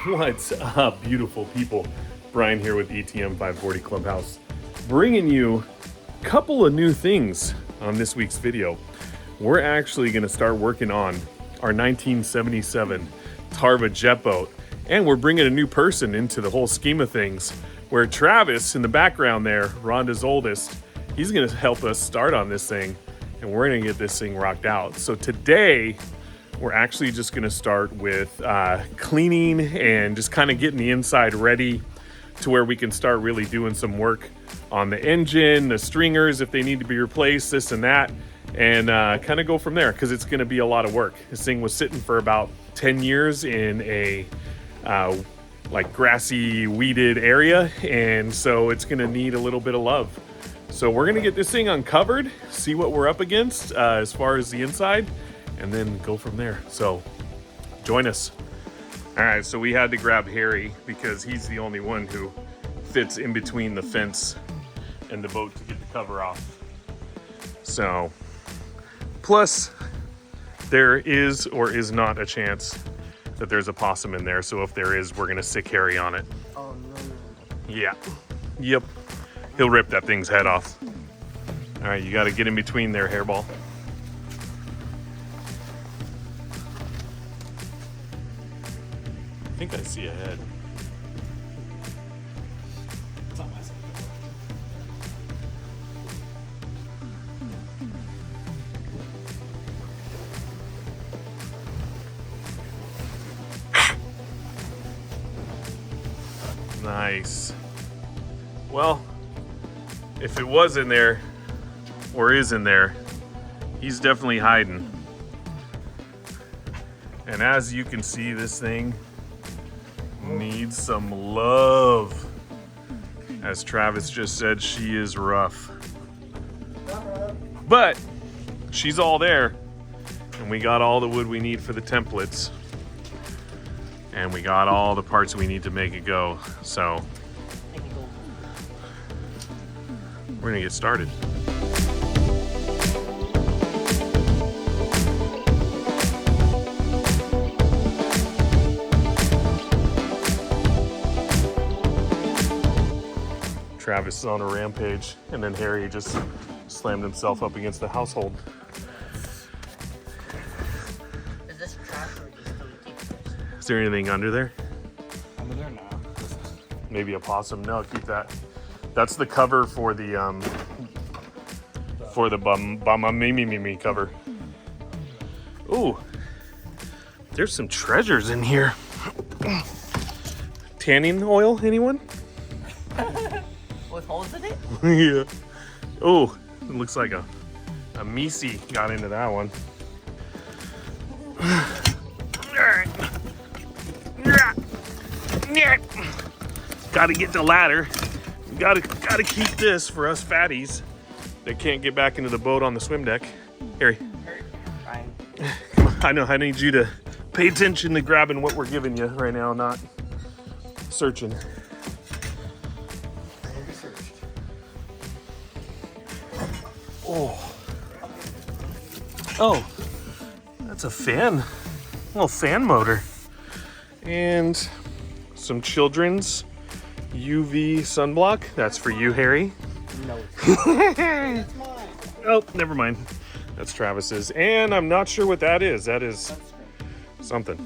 What's up, beautiful people? Brian here with ETM 540 Clubhouse, bringing you a couple of new things on this week's video. We're actually going to start working on our 1977 Tarva jet boat, and we're bringing a new person into the whole scheme of things, where Travis in the background there, Rhonda's oldest, he's going to help us start on this thing, and we're going to get this thing rocked out. So today, we're actually just going to start with cleaning and just kind of getting the inside ready to where we can start really doing some work on the engine, the stringers, if they need to be replaced, this and that, and kind of go from there, because it's going to be a lot of work. This thing was sitting for about 10 years in a like grassy, weeded area, and so it's going to need a little bit of love. So we're going to get this thing uncovered, see what we're up against as far as the inside, and then go from there. So join us. All right, so we had to grab Harry because he's the only one who fits in between the fence and the boat to get the cover off. So, plus there is or is not a chance that there's a possum in there. So if there is, we're gonna sick Harry on it. Oh no. Yeah, yep. He'll rip that thing's head off. All right, you gotta get in between there, Hairball. I think I see a head. It's on my side. Nice. Well, if it was in there, or is in there, he's definitely hiding. And as you can see, this thing needs some love. As Travis just said, she is rough. But she's all there, and we got all the wood we need for the templates, and we got all the parts we need to make it go. So we're gonna get started. Travis is on a rampage, and then Harry just slammed himself up against the household. Is this trash or just still keep this? Is there anything under there? Under there now. Maybe a possum? No, keep that. That's the cover for the bum cover. Ooh, there's some treasures in here. Tanning oil, anyone? With holes in it? Yeah. Oh, it looks like a Misi got into that one. Gotta get the ladder. Gotta keep this for us fatties that can't get back into the boat on the swim deck. Harry. Fine. Come on, I need you to pay attention to grabbing what we're giving you right now, not searching. Oh, that's a fan, a little fan motor. And some children's UV sunblock. That's for you, Harry. No. It's mine. Oh, never mind. That's Travis's. And I'm not sure what that is. That is something.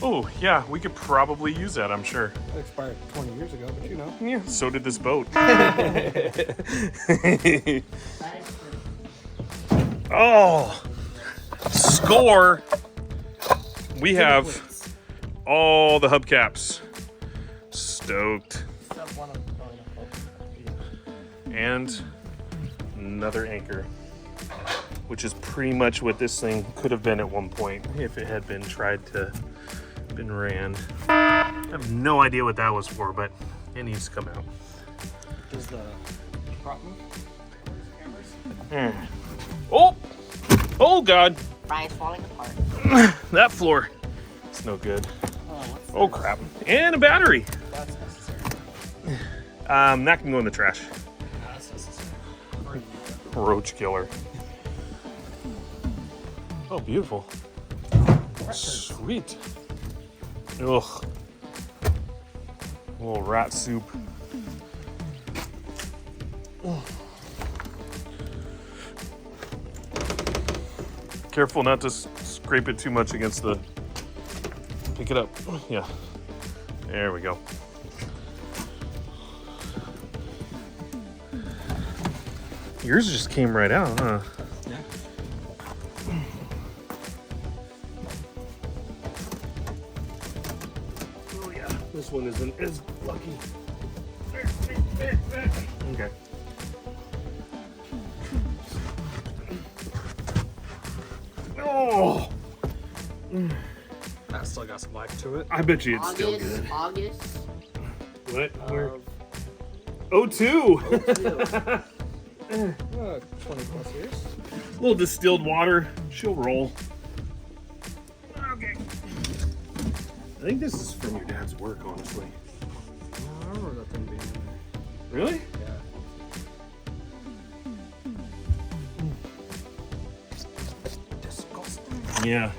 Oh, yeah, we could probably use that, I'm sure. It expired 20 years ago, but you know. Yeah, so did this boat. Oh, score. We have all the hubcaps. Stoked. And another anchor, which is pretty much what this thing could have been at one point if it had been ran. I have no idea what that was for, but it needs to come out. Does the prop move? Oh! Oh God! Brian's falling apart. That floor is That's no good. Oh, Oh crap. And a battery. that's necessary. That can go in the trash. That's necessary. Roach killer. Oh, beautiful. Sweet. Ugh. A little rat soup. Careful not to scrape it too much against the... Pick it up. Yeah. There we go. Yours just came right out, huh? Yeah. Oh yeah. This one isn't as lucky. Okay. Oh! That still got some life to it. I bet you it's still good. August What? Where? of Oh, two! 20 plus years. A little distilled water. She'll roll. Okay. I think this is from your dad's work, honestly. I remember that thing being in there. Really? Yeah. Yeah.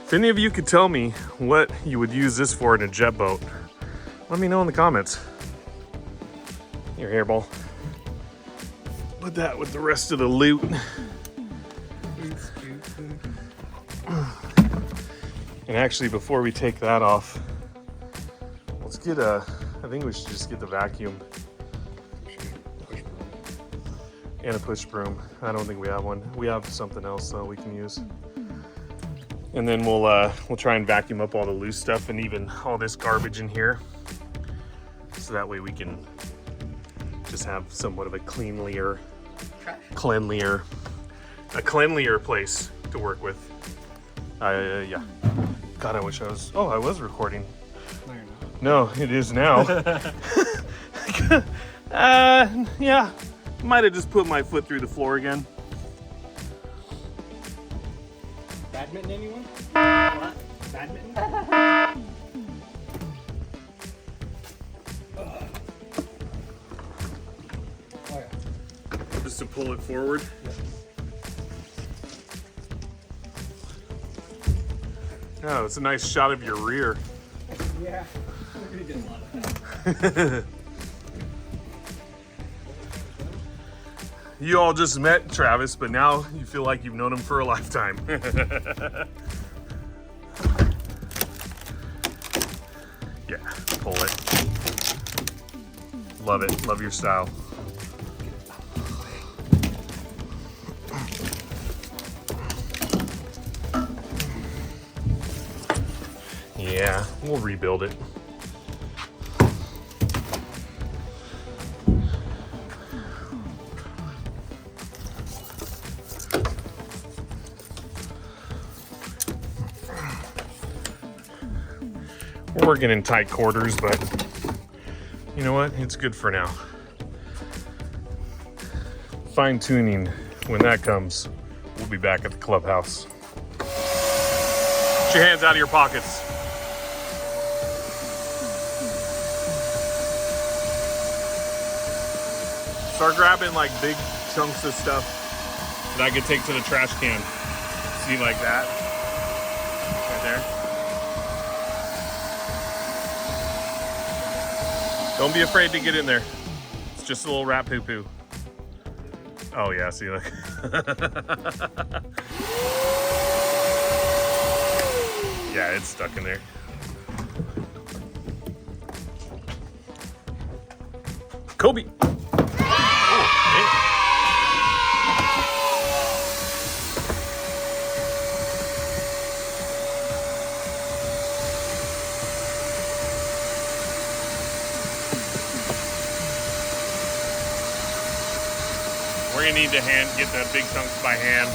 If any of you could tell me what you would use this for in a jet boat, let me know in the comments. Your hairball. Put that with the rest of the loot. And actually, before we take that off, let's get I think we should just get the vacuum and a push broom. I don't think we have one. We have something else though we can use. And then we'll try and vacuum up all the loose stuff and even all this garbage in here. So that way we can just have somewhat of a cleanlier place to work with. Yeah. God, I wish I was. Oh, I was recording. No, you're not. No, it is now. Yeah. Might have just put my foot through the floor again. Badminton, anyone? what? Badminton? Oh, yeah. Just to pull it forward. Oh, it's a nice shot of your rear. Yeah. We're gonna get a lot of that. You all just met Travis, but now you feel like you've known him for a lifetime. Yeah, pull it. Love it. Love your style. Yeah, we'll rebuild it. We're working in tight quarters, but you know what? It's good for now. Fine tuning, when that comes, we'll be back at the clubhouse. Get your hands out of your pockets. Start grabbing like big chunks of stuff that I could take to the trash can. See, like that? Right there. Don't be afraid to get in there. It's just a little rat poo-poo. Oh yeah, see, look. Yeah, it's stuck in there. Kobe. We're gonna need to get the big chunks by hand.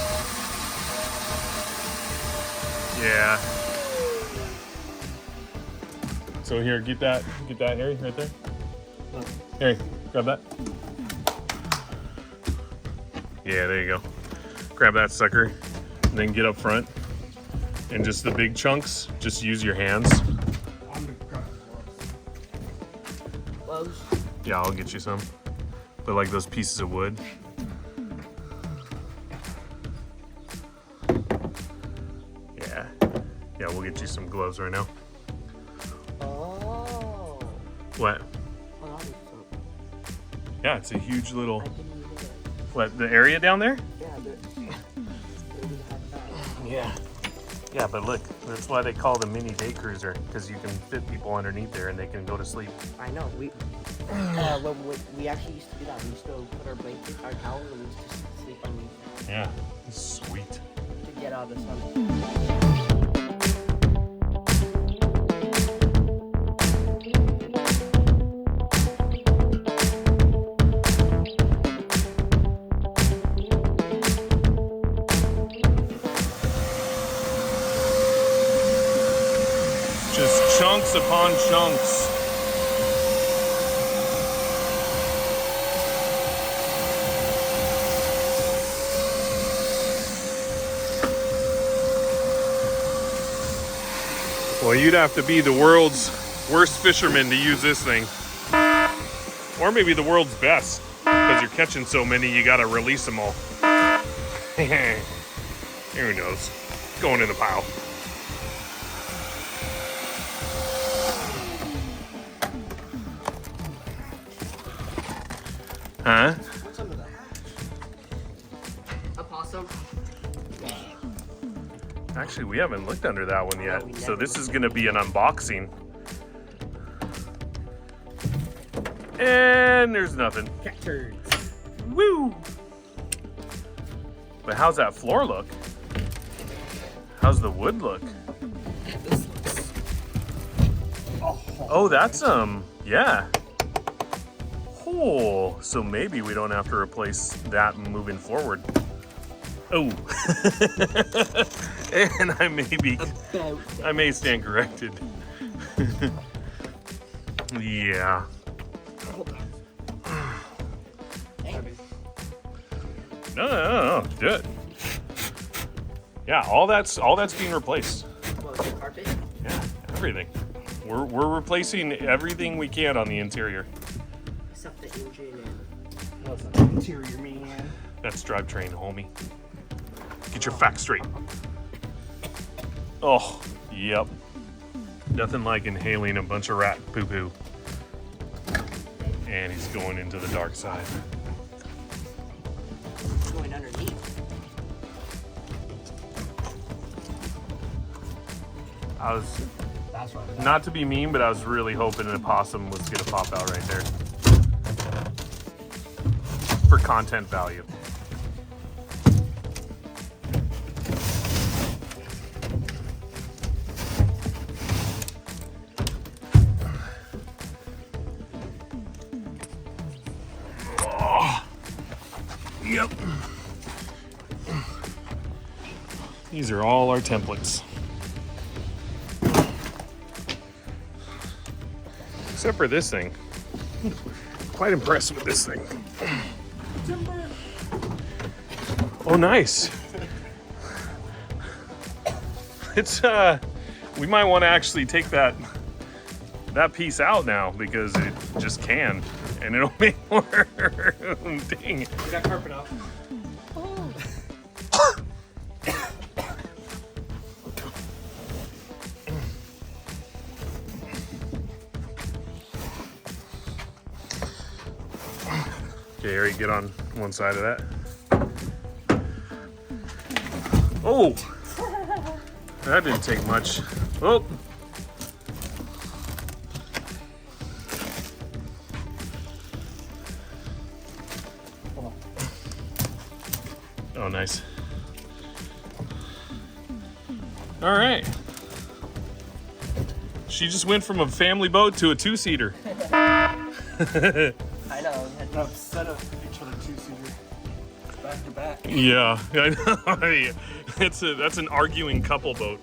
Yeah. So here, get that, Harry, right there. Harry, grab that. Yeah, there you go. Grab that sucker, and then get up front. And just the big chunks, just use your hands. Gloves. Yeah, I'll get you some. But like those pieces of wood. Yeah. Yeah, we'll get you some gloves right now. Oh. What? Oh, that'll be fun. Yeah, it's a huge little... I didn't even know that. What, the area down there? Yeah, Yeah. Yeah, but look, that's why they call the mini daycruiser, because you can fit people underneath there and they can go to sleep. I know. When we actually used to do that. We used to put our blanket, our towel, and we used to sleep underneath Yeah, sweet. to get out of the sun. Just chunks upon chunks. Well, you'd have to be the world's worst fisherman to use this thing. Or maybe the world's best, because you're catching so many, you gotta release them all. Who knows? Going in the pile. Huh? What's under that? A possum. Actually, we haven't looked under that one yet. we So never this is gonna be an unboxing. And there's nothing. Cat turds. Woo! But how's that floor look? How's the wood look? This looks. Oh, that's yeah. Oh, so maybe we don't have to replace that moving forward. Oh. And I may stand corrected. Yeah. Hold on. No, do it. Yeah, all that's being replaced. What, the carpet? Yeah, everything. We're replacing everything we can on the interior. Except the engine and. What's the interior, man? That's drivetrain, homie. Get your facts straight. Oh, yep. Nothing like inhaling a bunch of rat poo-poo. And he's going into the dark side. Going underneath. I was, That's right. not to be mean, but I was really hoping an opossum was gonna pop out right there. For content value. Oh, yep. These are all our templates. Except for this thing. Quite impressed with this thing. Oh, nice. It's we might want to actually take that piece out now because it just can and it'll make more. Dang. We got carpet off. Okay, Harry, get on one side of that. Oh! That didn't take much. Oh! Oh, nice. All right. She just went from a family boat to a two-seater. I know. We had enough set of each other two-seater back to back. Yeah, I know. That's an arguing couple boat.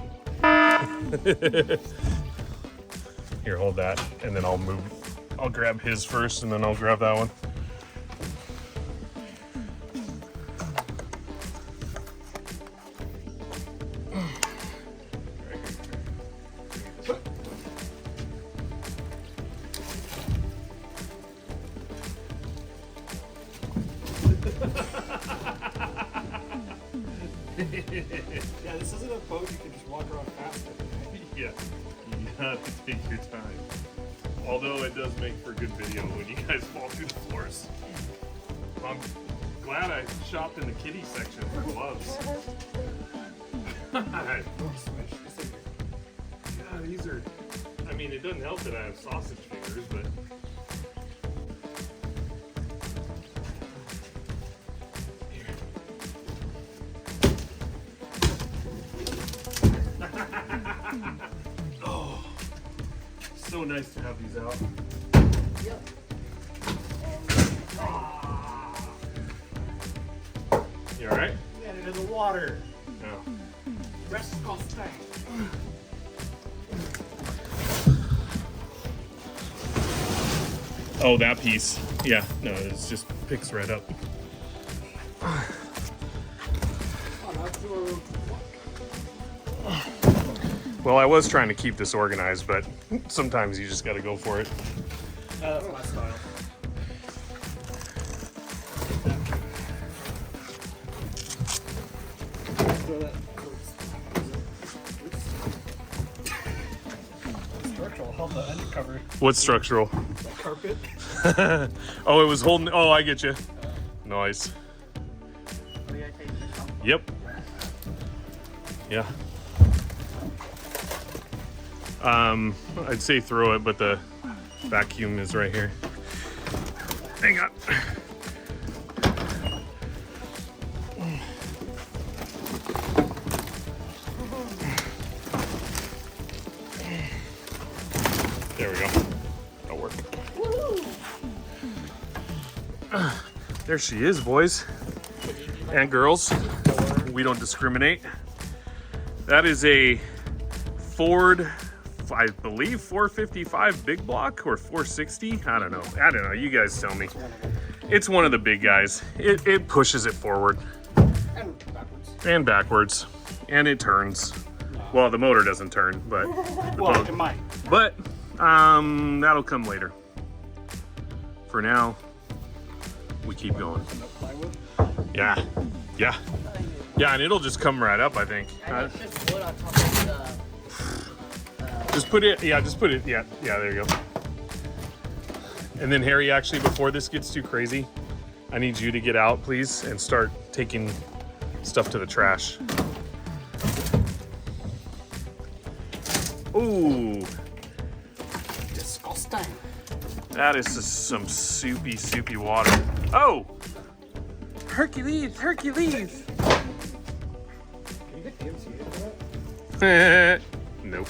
Here, hold that, and then I'll move. I'll grab his first, and then I'll grab that one. Yeah, this isn't a boat you can just walk around fast in. Yeah, you have to take your time. Although it does make for good video when you guys fall through the floors. I'm glad I shopped in the kiddie section for gloves. God, these are, I mean, it doesn't help that I have sausage fingers, but. Oh, so nice to have these out. Yep. You alright? Get it in the water. No. Rest off tank. Oh, that piece. Yeah, no, it just picks right up. Well, I was trying to keep this organized, but sometimes you just gotta go for it. That's my style. Structural, how the end cover? What's structural? The carpet. Oh, it was holding. Oh, I get you. Nice. Yep. Yeah. I'd say throw it, but the vacuum is right here. Hang on. There we go. That'll work. There she is, boys and girls. We don't discriminate. That is a Ford, I believe 455 big block or 460. I don't know. You guys tell me. It's one of the big guys. It pushes it forward And backwards. and backwards, and it turns. Well, the motor doesn't turn, but the Well, boat. it might. But that'll come later. For now, we keep going. Plywood. Yeah, and it'll just come right up, I think. And it's just wood on top of the. Just put it. Yeah, just put it. Yeah. There you go. And then Harry, actually, before this gets too crazy, I need you to get out, please, and start taking stuff to the trash. Ooh. Disgusting. That is just some soupy water. Oh! Hercules! Can you get DMC into that? Nope.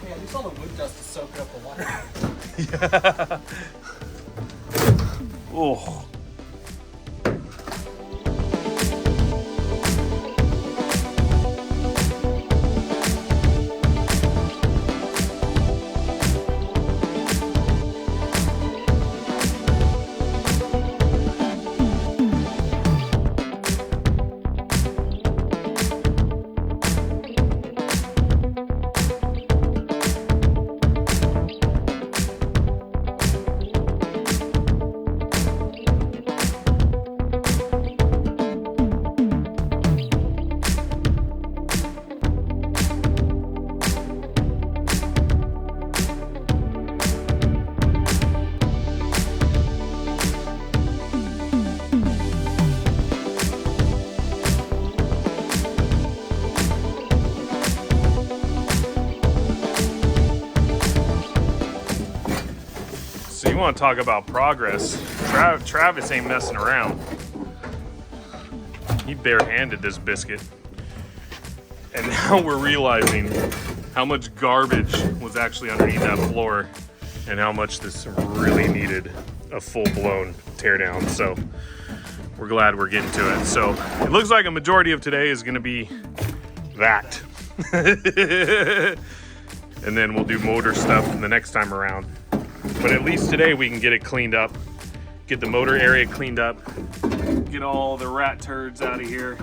Yeah, at least all the wood dust is soaking up the water. Yeah. Oh. So you want to talk about progress? Travis ain't messing around. He barehanded this biscuit. And now we're realizing how much garbage was actually underneath that floor and how much this really needed a full-blown teardown. So we're glad we're getting to it. So it looks like a majority of today is going to be that. And then we'll do motor stuff the next time around. But at least today we can get it cleaned up, get the motor area cleaned up, get all the rat turds out of here,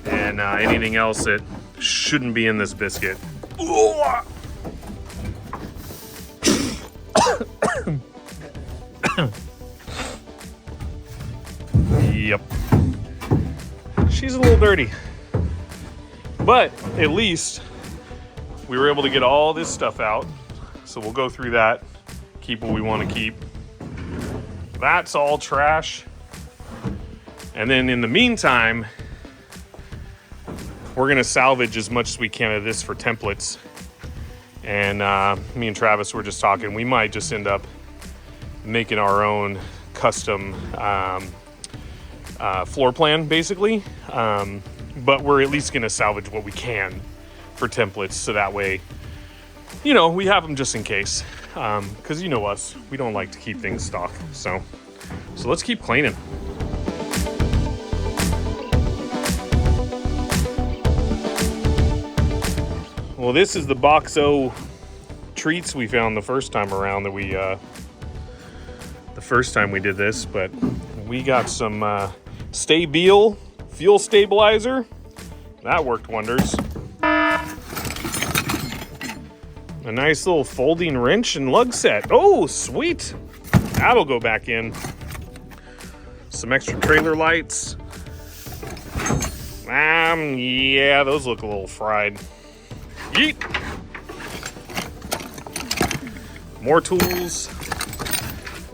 and anything else that shouldn't be in this biscuit. Yep. She's a little dirty. But at least we were able to get all this stuff out. So we'll go through that, keep what we want to keep. That's all trash. And then in the meantime, we're gonna salvage as much as we can of this for templates. And me and Travis were just talking, we might just end up making our own custom floor plan, basically. But we're at least gonna salvage what we can for templates, so that way, you know, we have them just in case. Because you know us, we don't like to keep things stock. So let's keep cleaning. Well, this is the box O treats we found the first time around that we, the first time we did this, but we got some Stabil fuel stabilizer. That worked wonders. A nice little folding wrench and lug set. Oh, sweet. That'll go back in. Some extra trailer lights. Yeah, those look a little fried. Yeet. More tools.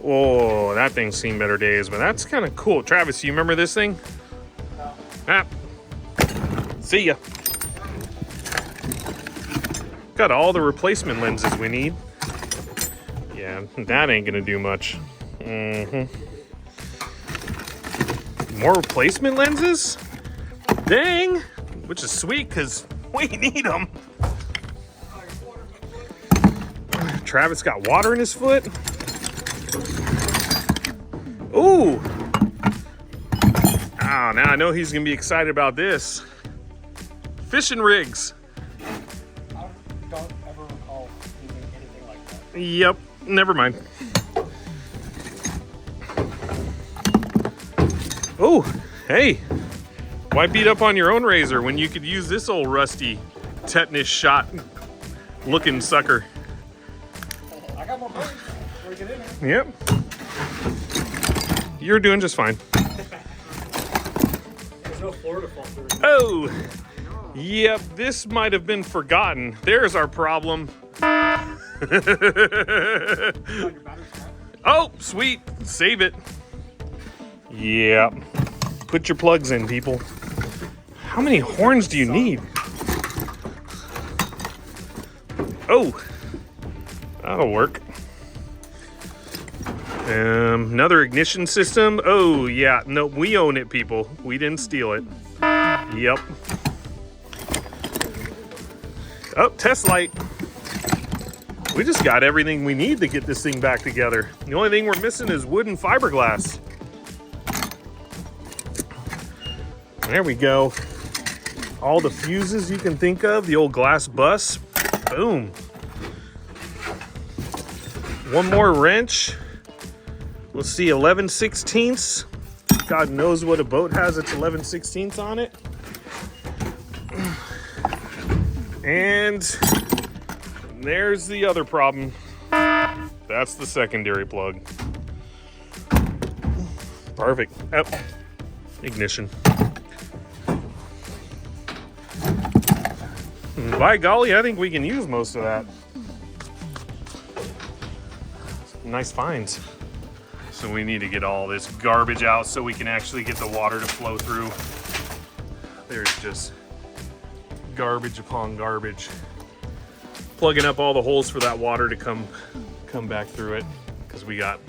Oh, that thing's seen better days, but that's kind of cool. Travis, you remember this thing? No. Ah. See ya. Got all the replacement lenses we need. Yeah, that ain't gonna do much. More replacement lenses? Dang, which is sweet because we need them. Travis got water in his foot. Ooh. Oh, now I know he's gonna be excited about this. Fishing rigs. I don't ever recall using anything like that. Yep, never mind. Oh, hey. Why beat up on your own razor when you could use this old rusty tetanus shot looking sucker? I got more blades before we get in here. Yep. You're doing just fine. There's no floor to fall through. Oh, yep, this might have been forgotten. There's our problem. Oh, sweet. Save it. Yeah. Put your plugs in, people. How many horns do you need? Oh, that'll work. Another ignition system. Oh, yeah. No, we own it, people. We didn't steal it. Yep. Oh, test light. We just got everything we need to get this thing back together. The only thing we're missing is wood and fiberglass. There we go. All the fuses you can think of. The old glass bus. Boom. One more wrench. Let's see, 11/16. God knows what a boat has its 11/16 on it. And there's the other problem. That's the secondary plug. Perfect. Oh, ignition. By golly, I think we can use most of that. Nice finds. So we need to get all this garbage out so we can actually get the water to flow through. There's just garbage upon garbage. Plugging up all the holes for that water to come back through it, because we got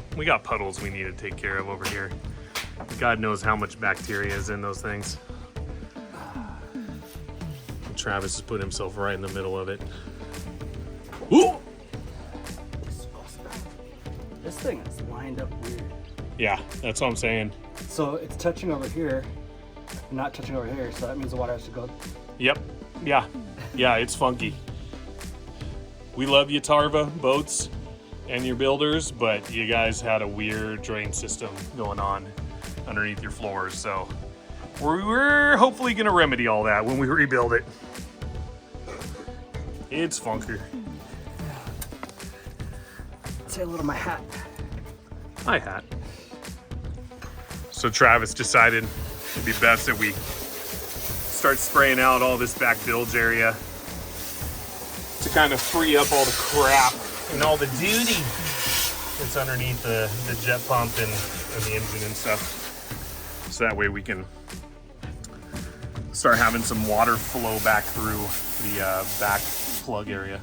puddles we need to take care of over here. God knows how much bacteria is in those things. And Travis has put himself right in the middle of it. Ooh! This thing is lined up weird. Yeah, that's what I'm saying. So it's touching over here, not touching over here, so that means the water has to go. Yep. Yeah, it's funky. We love you, Tarva boats and your builders, but you guys had a weird drain system going on underneath your floors, so we're hopefully gonna remedy all that when we rebuild it. It's funky. Say hello to my hat. Hi, hat. So Travis decided it'd be best that we start spraying out all this back bilge area to kind of free up all the crap and all the duty that's underneath the jet pump and the engine and stuff. So that way we can start having some water flow back through the back plug area,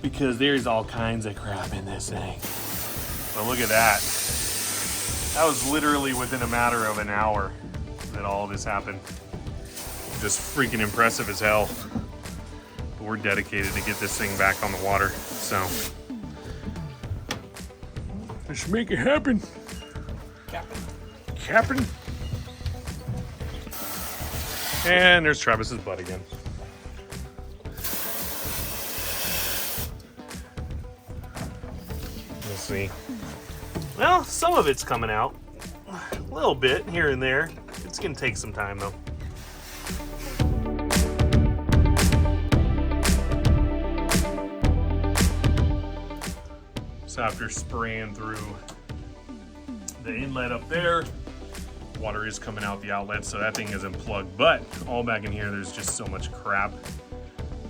because there's all kinds of crap in this thing. But look at that. That was literally within a matter of an hour that all this happened. Just freaking impressive as hell. But we're dedicated to get this thing back on the water, so let's make it happen. Captain. And there's Travis's butt again. Let's see. Well, some of it's coming out. A little bit here and there. It's gonna take some time though. So after spraying through the inlet up there, water is coming out the outlet, so that thing isn't plugged. But all back in here, there's just so much crap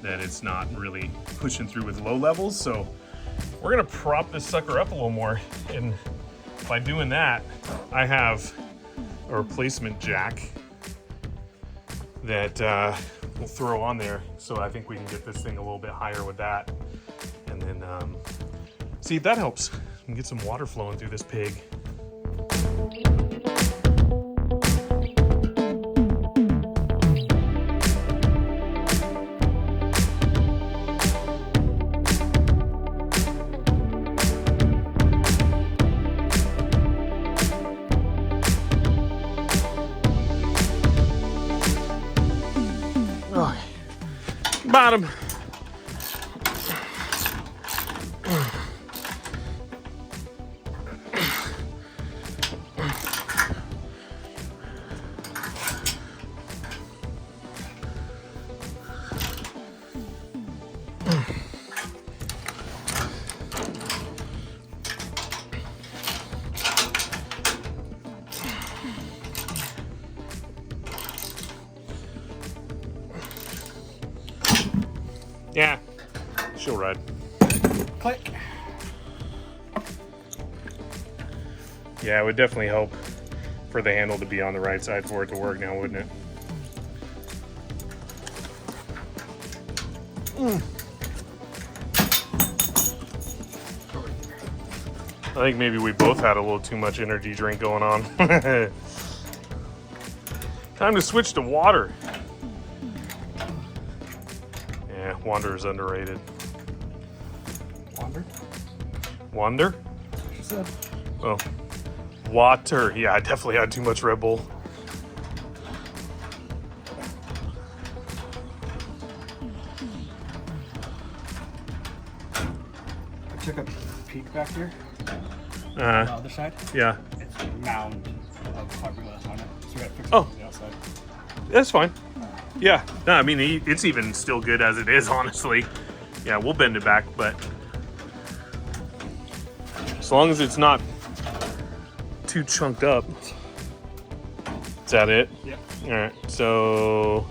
that it's not really pushing through with low levels. So we're gonna prop this sucker up a little more. And by doing that, I have a replacement jack that we'll throw on there. So I think we can get this thing a little bit higher with that. And then see if that helps. We can get some water flowing through this pig. Bottom. Yeah, she'll ride. Click. Yeah, it would definitely help for the handle to be on the right side for it to work now, wouldn't it? I think maybe we both had a little too much energy drink going on. Time to switch to water. Yeah, water is underrated. Wander? Wander? She said. Oh. Water. Yeah, I definitely had too much Red Bull. I took a peek back here. On the other side. Yeah. It's a mound of fiberglass on it. So we got to fix it Oh. from the outside. That's fine. Yeah. No, I mean, it's even still good as it is, honestly. Yeah, we'll bend it back, but as long as it's not too chunked up. Is that it? Yep. All right. So,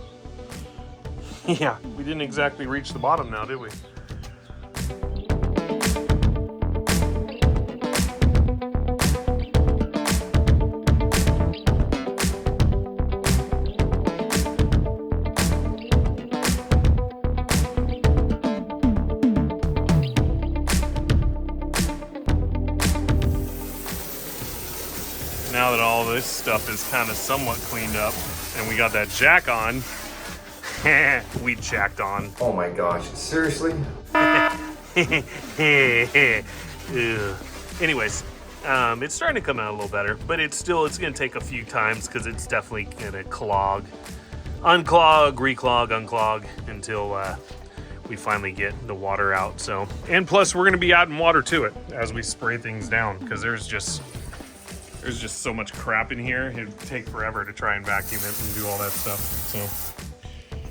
yeah, we didn't exactly reach the bottom now, did we? Now that all this stuff is kind of somewhat cleaned up and we got that jack on, we jacked on. Oh my gosh, seriously? Anyways, it's starting to come out a little better, but it's going to take a few times because it's definitely going to clog, unclog, reclog, unclog until we finally get the water out. So, and plus we're going to be adding water to it as we spray things down because there's just so much crap in here. It'd take forever to try and vacuum it and do all that stuff. So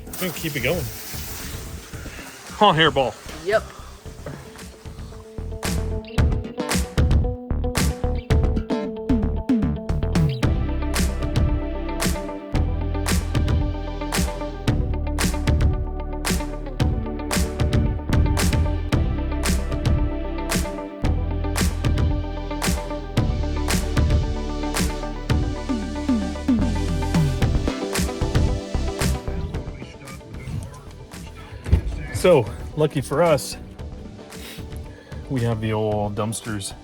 I'm gonna keep it going. Oh, hairball. Yep. So, lucky for us, we have the old dumpsters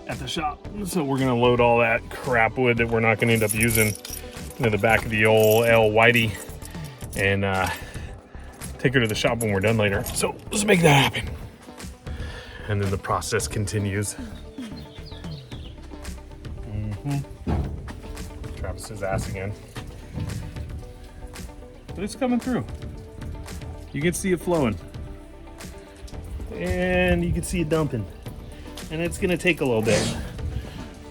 at the shop. So we're gonna load all that crap wood that we're not gonna end up using into the back of the old L Whitey and take her to the shop when we're done later. So let's make that happen. And then the process continues. Travis's ass again. But it's coming through. You can see it flowing. And you can see it dumping. And it's gonna take a little bit,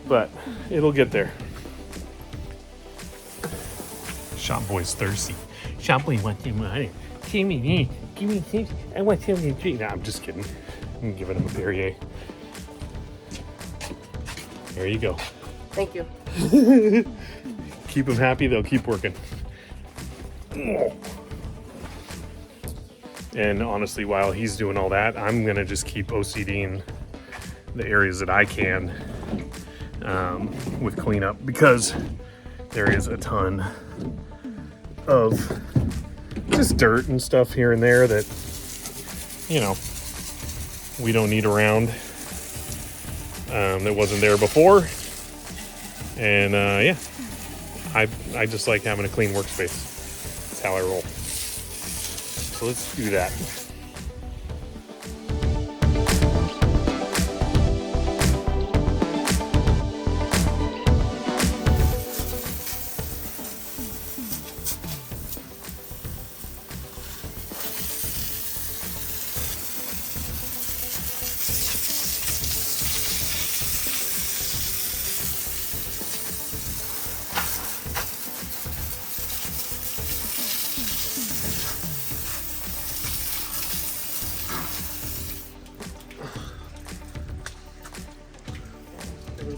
but it'll get there. Shop boy's thirsty. Shop boy wants some water. Give me, I want something to drink. No, I'm just kidding. I'm giving him a Perrier. There you go. Thank you. Keep them happy, they'll keep working. And honestly, while he's doing all that, I'm gonna just keep OCDing the areas that I can with cleanup, because there is a ton of just dirt and stuff here and there that, you know, we don't need around, that wasn't there before. And yeah, I just like having a clean workspace. That's how I roll. So let's do that.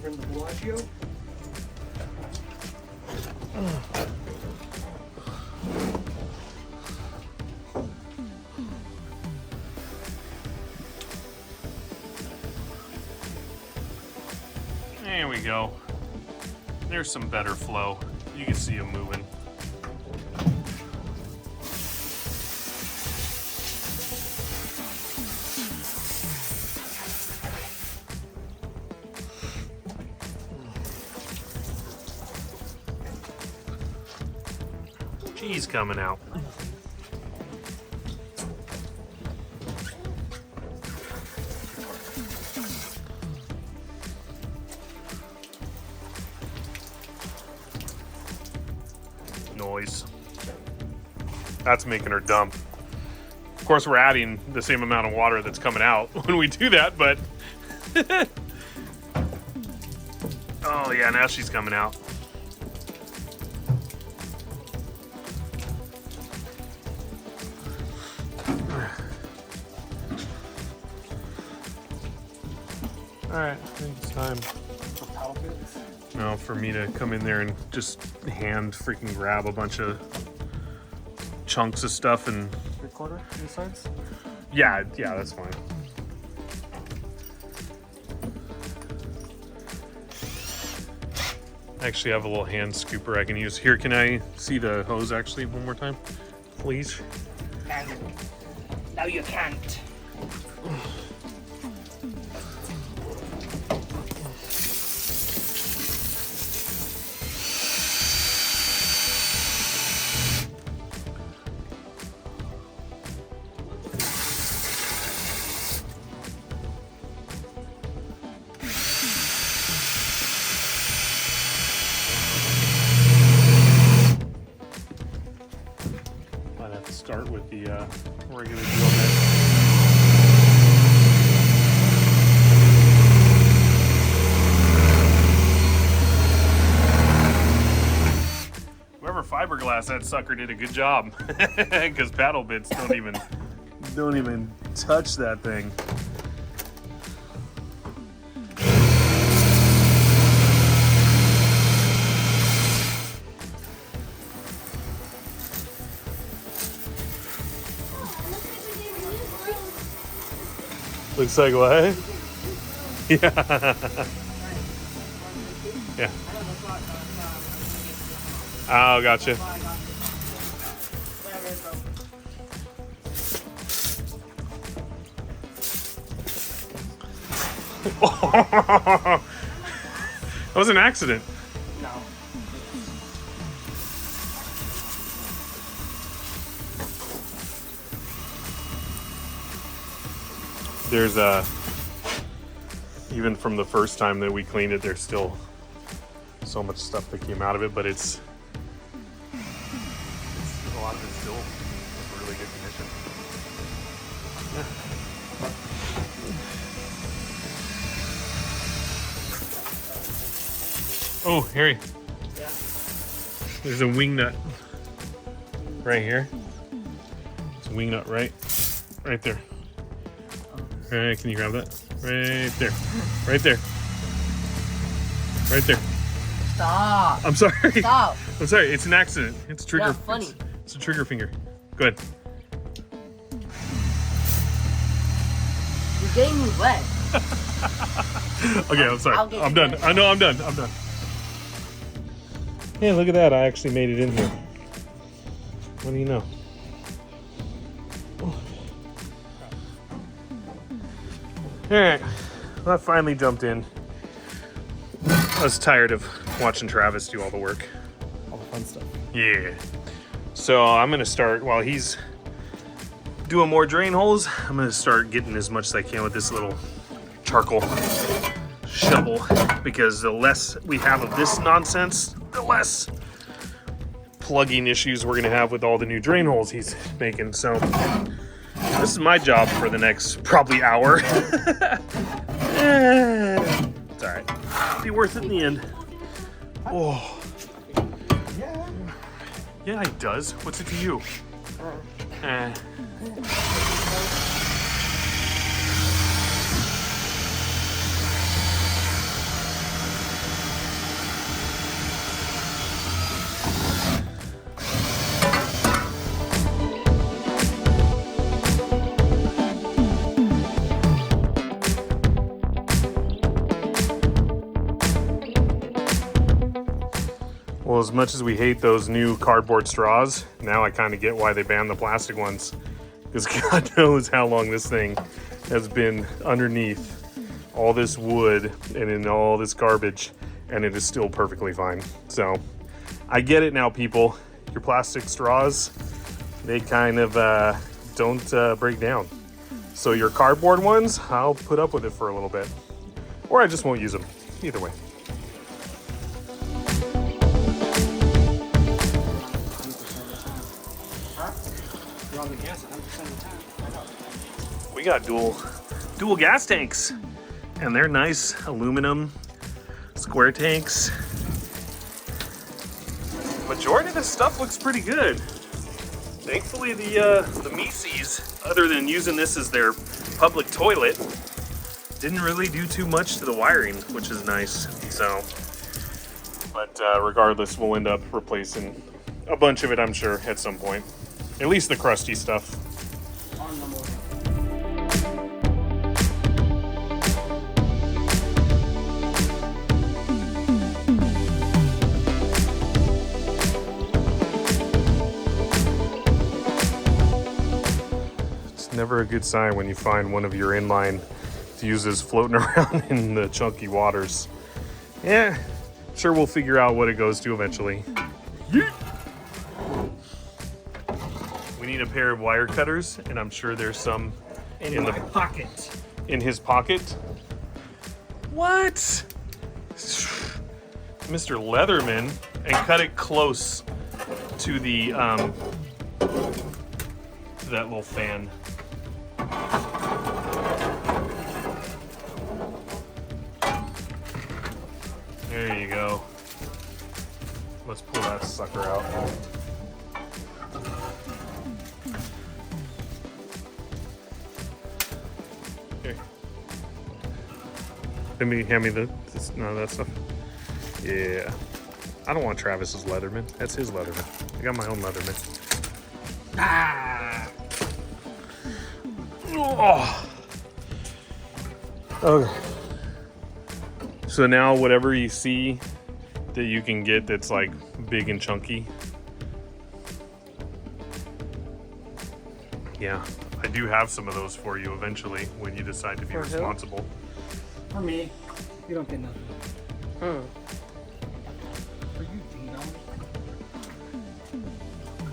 From the Bellagio. There we go. There's some better flow. You can see them moving. Cheese coming out. Noise. That's making her dump. Of course, we're adding the same amount of water that's coming out when we do that, but oh yeah, now she's coming out. All right, I think it's time. For paddle bits. No, for me to come in there and just hand freaking grab a bunch of chunks of stuff and 3/4 on the sides. yeah, that's fine. I actually have a little hand scooper I can use. Here, can I see the hose actually one more time, please? No, you can't. Might have to start with the regular drill bit. Whoever fiberglass that sucker did a good job, because paddle bits don't even touch that thing. Looks like what? Yeah. Yeah. Oh, gotcha. That was an accident. No. There's even from the first time that we cleaned it, there's still so much stuff that came out of it, but it's a lot of it's still in really good condition. Oh, Harry. Yeah. There's a wing nut right here. It's a wing nut right there. Right, can you grab that? Right there. Right there. Right there. Stop. I'm sorry. Stop. I'm sorry. It's an accident. It's a trigger. Not funny. It's a trigger finger. Go ahead. You're getting me wet. Okay, I'm sorry. I'll get I'm you done. wet. I know I'm done. I'm done. Hey, look at that. I actually made it in here. What do you know? Alright, well, I finally jumped in. I was tired of watching Travis do all the work. All the fun stuff. Yeah. So I'm gonna start, while he's doing more drain holes, I'm gonna start getting as much as I can with this little charcoal shovel, because the less we have of this nonsense, the less plugging issues we're gonna have with all the new drain holes he's making. So this is my job for the next probably hour. It's all right. Be worth it in the end. Oh. Yeah, it does. What's it to you? Well, as much as we hate those new cardboard straws, now I kind of get why they banned the plastic ones. Because God knows how long this thing has been underneath all this wood and in all this garbage, and it is still perfectly fine. So I get it now, people. Your plastic straws, they kind of don't break down. So your cardboard ones, I'll put up with it for a little bit. Or I just won't use them. Either way. You're on the gas 100% of the time. I know. We got dual gas tanks, and they're nice aluminum square tanks. Majority of this stuff looks pretty good. Thankfully, the Mises, other than using this as their public toilet, didn't really do too much to the wiring, which is nice. So, but regardless, we'll end up replacing a bunch of it, I'm sure, at some point. At least the crusty stuff. On the morning. It's never a good sign when you find one of your inline fuses floating around in the chunky waters. Yeah, sure, we'll figure out what it goes to eventually. Yeet. We need a pair of wire cutters, and I'm sure there's some In my pocket. in his pocket. What? Mr. Leatherman, and cut it close to the to that little fan. There you go. Let's pull that sucker out. Here. Hand me none of that stuff. Yeah. I don't want Travis's Leatherman. That's his Leatherman. I got my own Leatherman. Ah! Oh. Okay. So now whatever you see that you can get that's like big and chunky. Yeah, I do have some of those for you eventually when you decide to be For who? responsible. For me, you don't get nothing. Hmm. For you, Dino.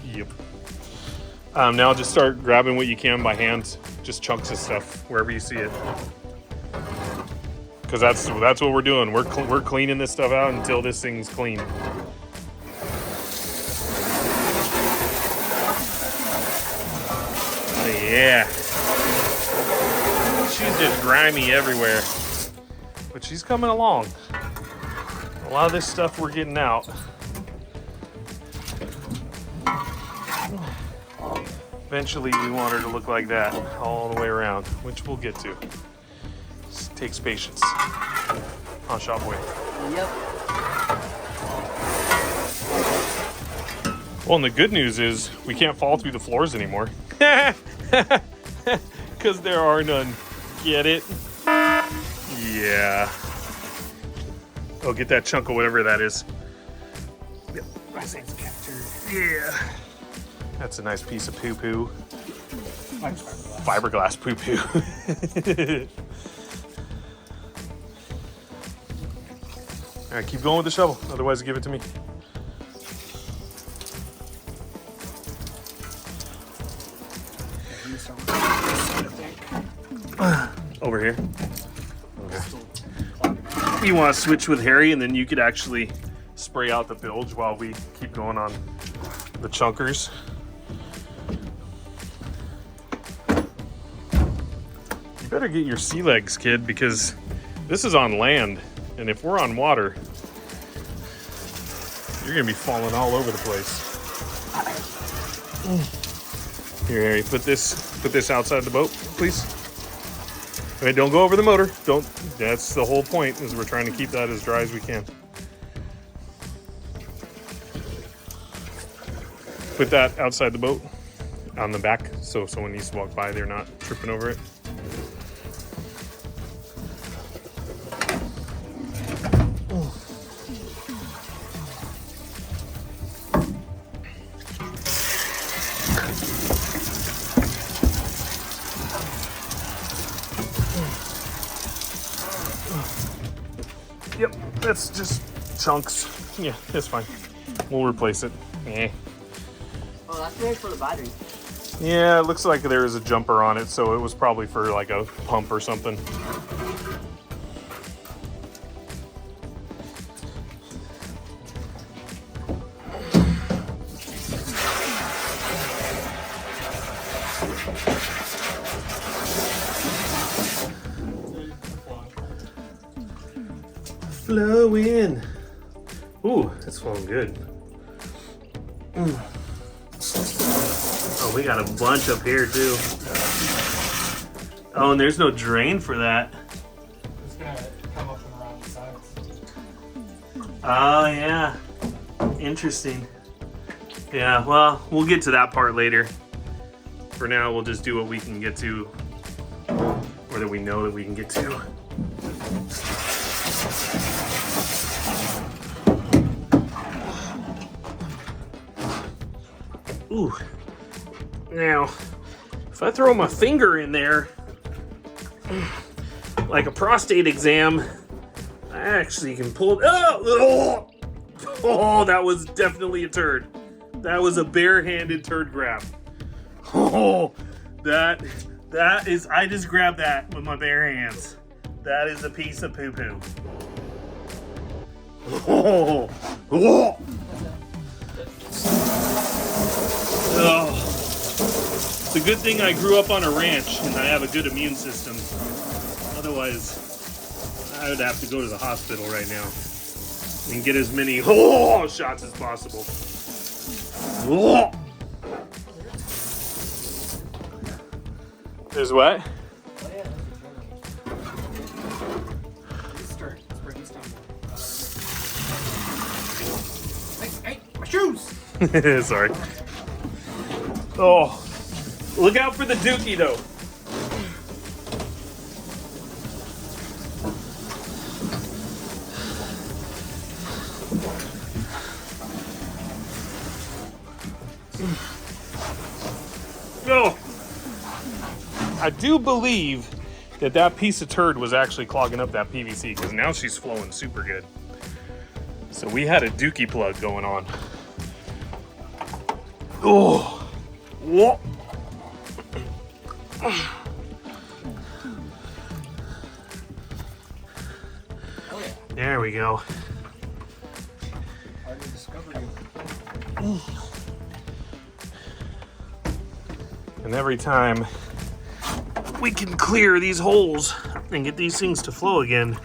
Yep. Now just start grabbing what you can by hand, just chunks of stuff wherever you see it. Because that's what we're doing. We're cleaning this stuff out until this thing's clean. Yeah. She's just grimy everywhere. But she's coming along. A lot of this stuff we're getting out. Eventually we want her to look like that all the way around, which we'll get to. This takes patience. On Shop Boy. Yep. Well, and the good news is we can't fall through the floors anymore. Because there are none. Get it? Yeah. Oh, get that chunk of whatever that is. Yep. I say it's captured. Yeah. That's a nice piece of poo-poo. Mine's fiberglass. Fiberglass poo-poo. All right, keep going with the shovel. Otherwise, give it to me. Over here. Okay. You want to switch with Harry, and then you could actually spray out the bilge while we keep going on the chunkers. You better get your sea legs, kid, because this is on land, and if we're on water, you're gonna be falling all over the place. Here, Harry, put this outside the boat, please. Wait, don't go over the motor. Don't. That's the whole point, is we're trying to keep that as dry as we can. Put that outside the boat, on the back, so if someone needs to walk by, they're not tripping over it. Yep, that's just chunks. Yeah, that's fine. We'll replace it. Eh. Oh, that's great for the battery. Yeah, it looks like there is a jumper on it, so it was probably for like a pump or something. Flow in. Ooh, that's flowing good. Oh, we got a bunch up here too. Oh, and there's no drain for that. It's gonna come up and around the sides. Oh, yeah. Interesting. Yeah, well, we'll get to that part later. For now, we'll just do what we can get to, or that we know that we can get to. Ooh. Now, if I throw my finger in there, like a prostate exam, I actually can pull. Oh, that was definitely a turd. That was a barehanded turd grab. Oh, that is. I just grabbed that with my bare hands. That is a piece of poo-poo. Oh, oh. Oh. It's a good thing I grew up on a ranch and I have a good immune system. Otherwise, I would have to go to the hospital right now and get as many shots as possible. Oh. There's what? Oh yeah, that's a turn. Let's bring this down. Hey, my shoes! Sorry. Oh, look out for the dookie though. Oh, I do believe that piece of turd was actually clogging up that PVC, because now she's flowing super good. So we had a dookie plug going on. Oh, whoa. Oh yeah. There we go. Hard to discover you. And every time we can clear these holes and get these things to flow again,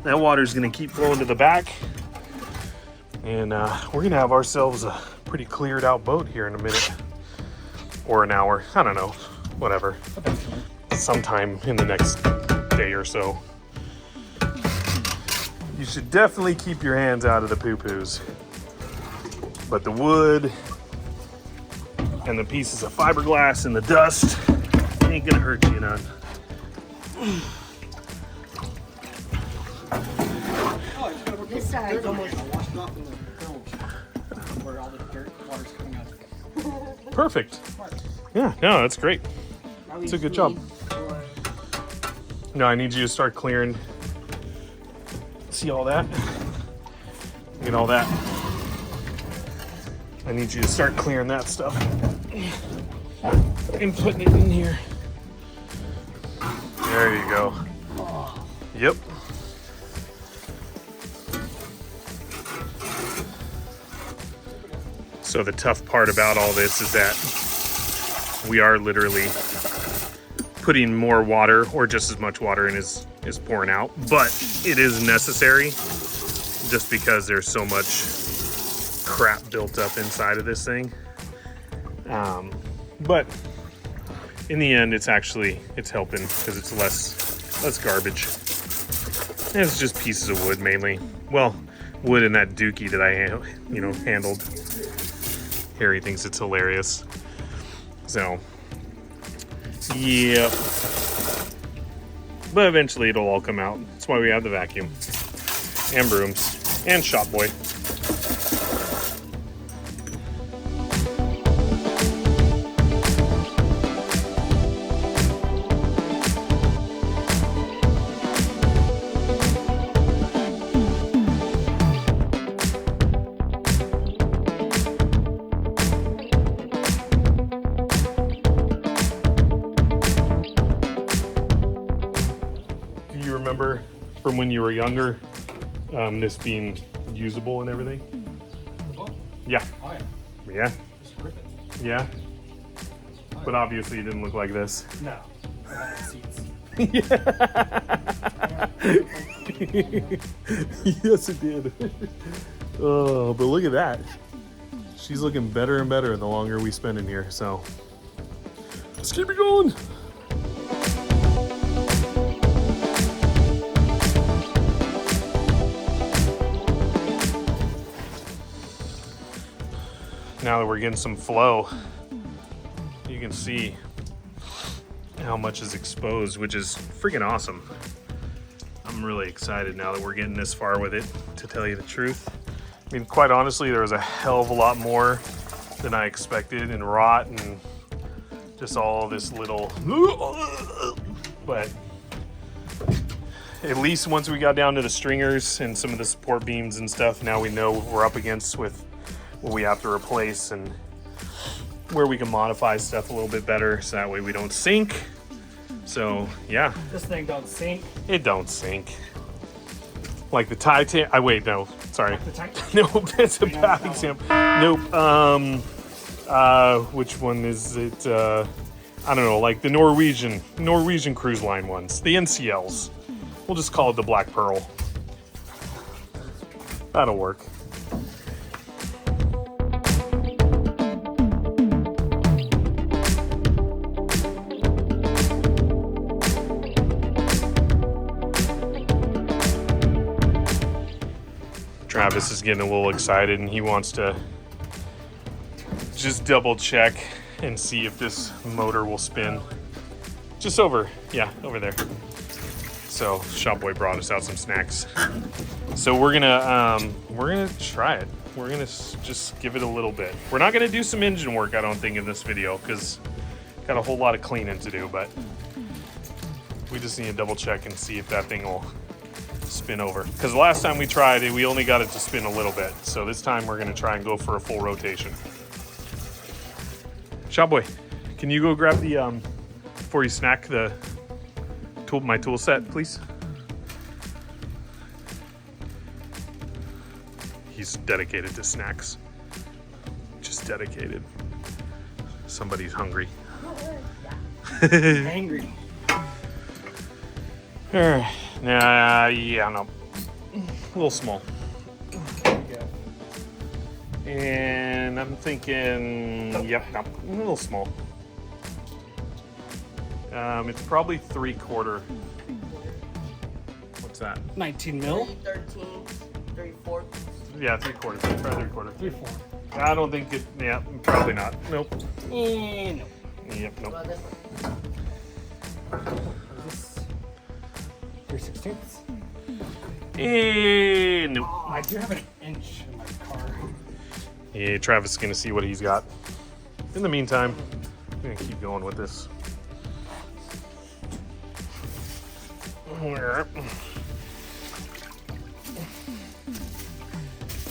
that water's gonna keep flowing to the back. And we're gonna have ourselves a pretty cleared out boat here in a minute. Or an hour, I don't know, whatever. Sometime in the next day or so. You should definitely keep your hands out of the poo-poos. But the wood and the pieces of fiberglass and the dust ain't gonna hurt you none. Oh, it's gonna work. This side's almost washed off in the bilge where all the dirt water's coming out of. Perfect. Smart. Yeah, no, that's great. Now It's a good job. No, I need you to start clearing. See all that? Get all that. I need you to start clearing that stuff and putting it in here. There you go. Yep. So the tough part about all this is that we are literally putting more water, or just as much water in is pouring out, but it is necessary just because there's so much crap built up inside of this thing. But in the end, it's helping because it's less garbage. And it's just pieces of wood mainly. Well, wood and that dookie that I handled. Harry thinks it's hilarious. So, yep. But eventually it'll all come out. That's why we have the vacuum and brooms and shop boy. Remember from when you were younger, this being usable and everything? Yeah. Oh yeah. Yeah. Just rip it. Yeah. But obviously it didn't look like this. No. I had seats. Yes, it did. Oh, but look at that. She's looking better and better the longer we spend in here, so let's keep it going. Now that we're getting some flow, you can see how much is exposed, which is freaking awesome. I'm really excited now that we're getting this far with it, to tell you the truth. I mean, quite honestly, there was a hell of a lot more than I expected in rot and just all this little, but at least once we got down to the stringers and some of the support beams and stuff, now we know what we're up against with what we have to replace and where we can modify stuff a little bit better so that way we don't sink. So yeah, This thing don't sink. it don't sink like the Titan. Wait, no, sorry. The tank. No, that's a bad example. Nope. Which one is it? I don't know, like the Norwegian cruise line ones, the NCLs. We'll just call it the Black Pearl. That'll work. Travis is getting a little excited and he wants to just double check and see if this motor will spin. Just over there. So Shopboy brought us out some snacks. So we're gonna try it. We're gonna just give it a little bit. We're not gonna do some engine work, I don't think, in this video, because got a whole lot of cleaning to do, but We just need to double check and see if that thing will spin over. Because the last time we tried it, we only got it to spin a little bit. So this time we're gonna try and go for a full rotation. Shopboy, can you go grab the, before you snack, my tool set, please? He's dedicated to snacks. Just dedicated. Somebody's hungry. Angry. Yeah, no. A little small. Yeah. And I'm thinking, yep, no, a little small. It's probably 3/4. What's that? 19 mil? 13, 34. Yeah, 3/4. Try 3/4. 3/4. I don't think it, yeah, probably not. Nope. No. Yep, nope. Well, this one. Is this 3/16? Nope. Oh, I do have an inch in my car. Yeah, Travis is gonna see what he's got. In the meantime, I'm gonna keep going with this.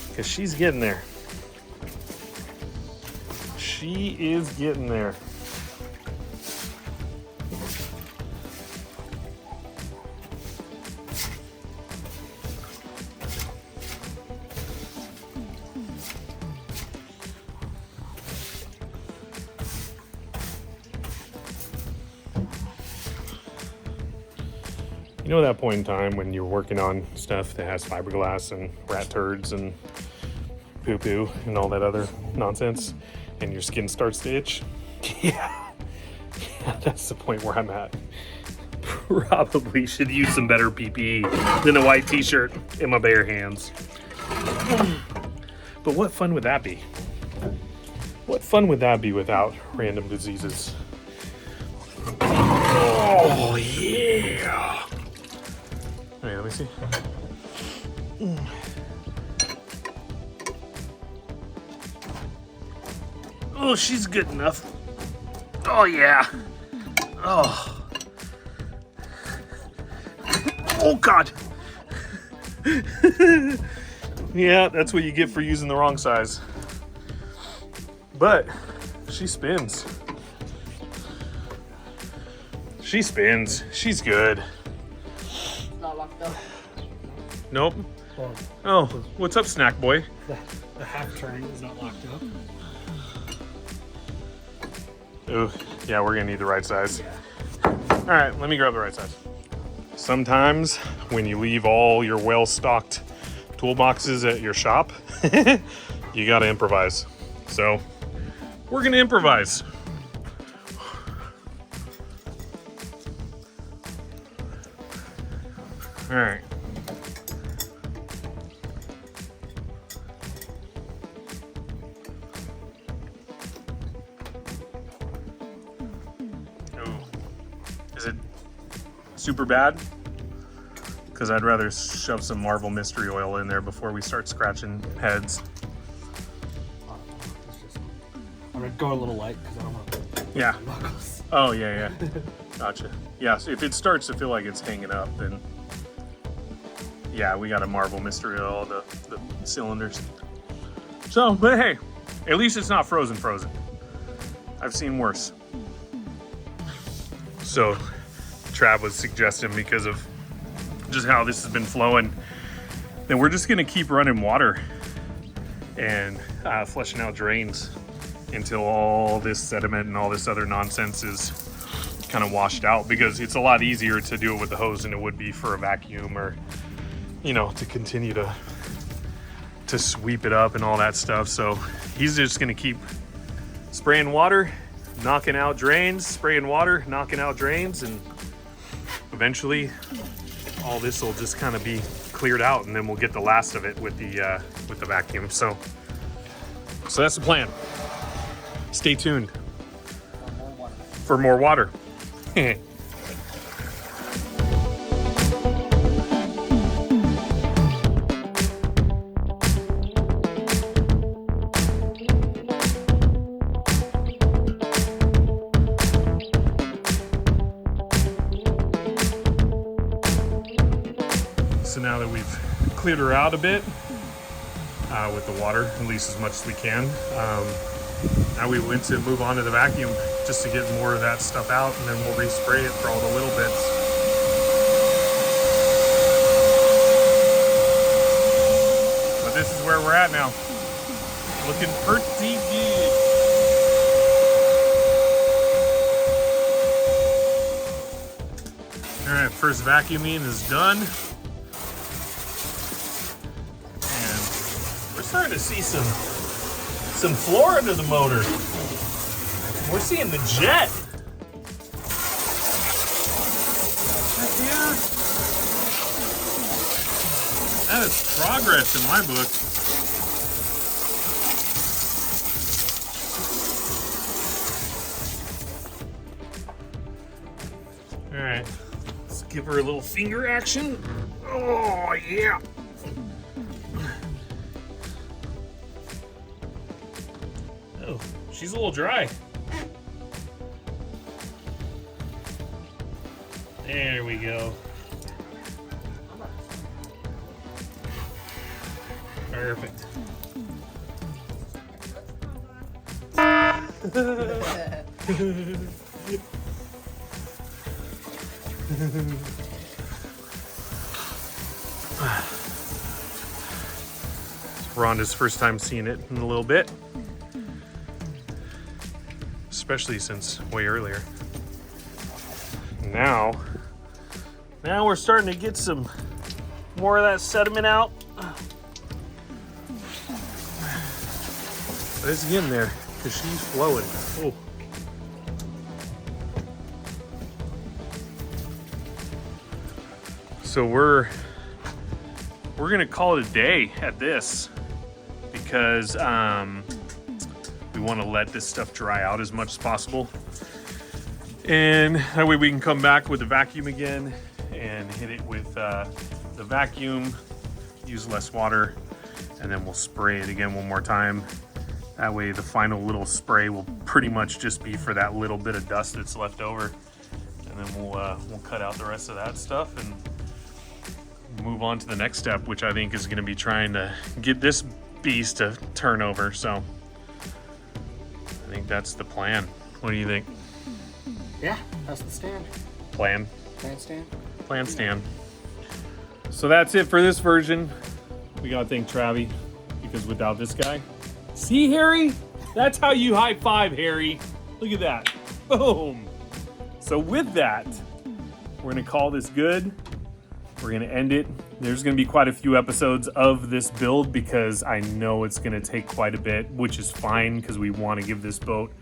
Because she's getting there. She is getting there. You know that point in time when you're working on stuff that has fiberglass and rat turds and poo-poo and all that other nonsense, and your skin starts to itch? Yeah, that's the point where I'm at. Probably should use some better PPE than a white t-shirt in my bare hands. But what fun would that be? What fun would that be without random diseases? Oh, yeah. Hey, let me see. Oh, she's good enough. Oh, yeah. Oh. Oh, God. Yeah, that's what you get for using the wrong size. But she spins. She spins. She's good. It's not locked up. Nope. Well, Oh, what's up, snack boy? the half turn is not locked up. Ooh, yeah, we're gonna need the right size. All right, let me grab the right size. Sometimes when you leave all your well-stocked toolboxes at your shop, you gotta improvise. So we're gonna improvise. All right. Is it super bad? Because I'd rather shove some Marvel Mystery Oil in there before we start scratching heads. I'm gonna go a little light because I don't want to. Yeah. Knuckles. Oh, yeah, yeah. Gotcha. Yeah, so if it starts to feel like it's hanging up, then yeah, we got to Marvel Mystery Oil the cylinders. So, but hey, at least it's not frozen. I've seen worse. So Trav was suggesting, because of just how this has been flowing, that we're just gonna keep running water and flushing out drains until all this sediment and all this other nonsense is kind of washed out, because it's a lot easier to do it with the hose than it would be for a vacuum, or, you know, to continue to sweep it up and all that stuff. So he's just gonna keep spraying water, knocking out drains, spraying water, knocking out drains, and eventually all this will just kind of be cleared out, and then we'll get the last of it with the vacuum. So that's the plan. Stay tuned for more water. So now that we've cleared her out a bit with the water, at least as much as we can, now we went to move on to the vacuum just to get more of that stuff out, and then we'll respray it for all the little bits. But this is where we're at now. Looking pretty good. All right, first vacuuming is done. And we're starting to see some floor under the motor. We're seeing the jet. Heck yeah. That is progress in my book. All right, let's give her a little finger action. Oh, yeah. Oh, she's a little dry. There we go. Perfect. Rhonda's first time seeing it in a little bit, especially since way earlier. Now we're starting to get some more of that sediment out. But it's getting there because she's flowing. Oh. So we're gonna call it a day at this because we want to let this stuff dry out as much as possible, and that way we can come back with the vacuum again and hit it with the vacuum, use less water, and then we'll spray it again one more time. That way the final little spray will pretty much just be for that little bit of dust that's left over, and then we'll cut out the rest of that stuff and move on to the next step, which I think is going to be trying to get this beast to turn over. So I think that's the plan. What do you think? Yeah, that's the stand. Plan Stand. stand. So that's it for this version. We gotta thank Travi, because without this guy, see, Harry, that's how you high five, Harry. Look at that. Boom. So with that, we're gonna call this good. We're gonna end it. There's gonna be quite a few episodes of this build because I know it's gonna take quite a bit, which is fine because we want to give this boat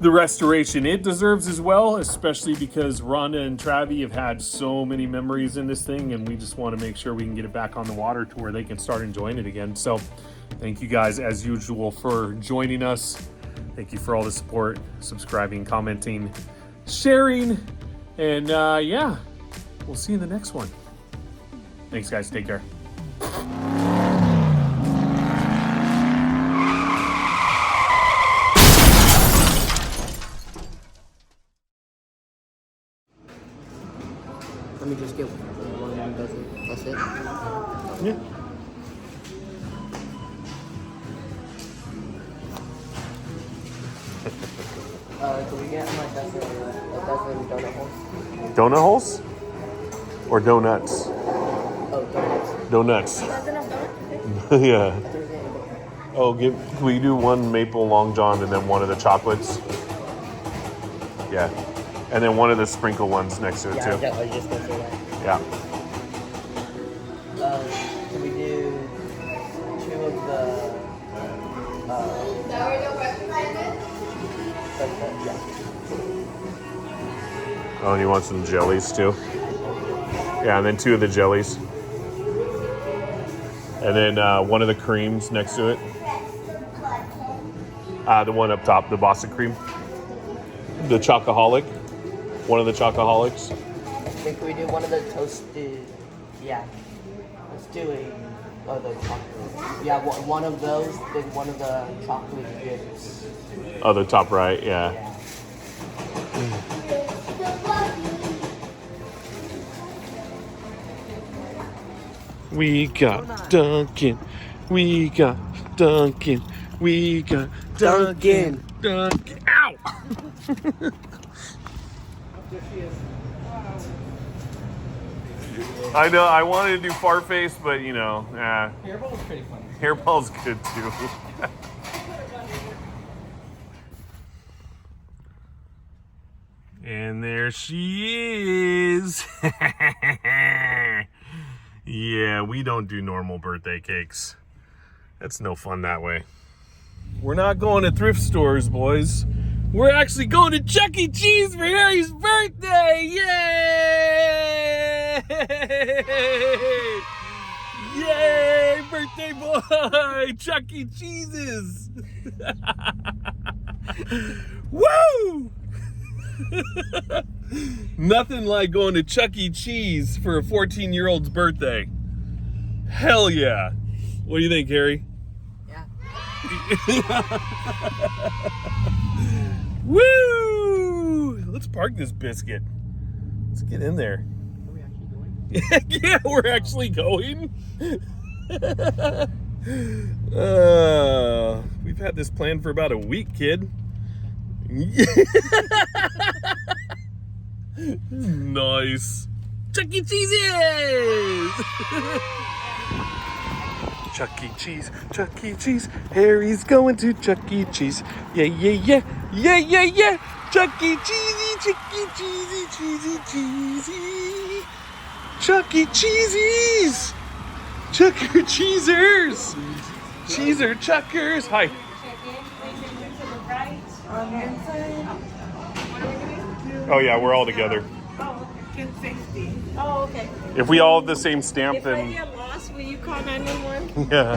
the restoration it deserves as well, especially because Rhonda and Travi have had so many memories in this thing, and we just want to make sure we can get it back on the water to where they can start enjoying it again. So thank you guys as usual for joining us. Thank you for all the support, subscribing, commenting, sharing, and yeah, we'll see you in the next one. Thanks guys, take care. Let me just get one of them, does it? That's it? Yeah. Can we get my dozen donut holes? Donut holes? Or donuts? Oh, donuts. Donuts. You guys enough donuts? Yeah. Oh, can we do one maple long john and then one of the chocolates? Yeah. And then one of the sprinkle ones next to it too. Yeah, I was just gonna say that. Yeah. Can we do two of the yeah. Oh, and you want some jellies too? Yeah, and then two of the jellies. And then one of the creams next to it. The one up top, the Boston cream. The Chocoholic. One of the Chocoholics. I think we do one of the toasted. Yeah. Let's do the chocolate. Yeah, one of those, then one of the chocolate chips. Oh, the top right, yeah. We got Duncan. We got Duncan. We got Duncan. Duncan. Ow! I know, I wanted to do fart face, but you know, Hairball's pretty funny. hairball's good too. And there she is. Yeah, we don't do normal birthday cakes. That's no fun that way. We're not going to thrift stores, boys. We're actually going to Chuck E. Cheese for Harry's birthday! Yay! Yay! Birthday boy! Chuck E. Cheese's! Woo! Nothing like going to Chuck E. Cheese for a 14-year-old's birthday. Hell yeah. What do you think, Harry? Yeah. Woo! Let's park this biscuit. Let's get in there. Are we actually going? Yeah, we're actually going. We've had this plan for about a week, kid. Nice. Chuck E. Cheese's! Chuck E. Cheese, Chuck E. Cheese. Harry's going to Chuck E. Cheese. Yeah, yeah, yeah. Yeah, yeah, yeah. Chuck E. Cheesy, Chuck E. Cheesy, cheesy, cheesy. Chuck E. Cheesies. Chuck E. Cheesers. Cheeser Chuckers. Hi. Oh yeah, we're all together. Oh, 1060. Oh, okay. If we all have the same stamp, If I then get lost, will you call 911? yeah. I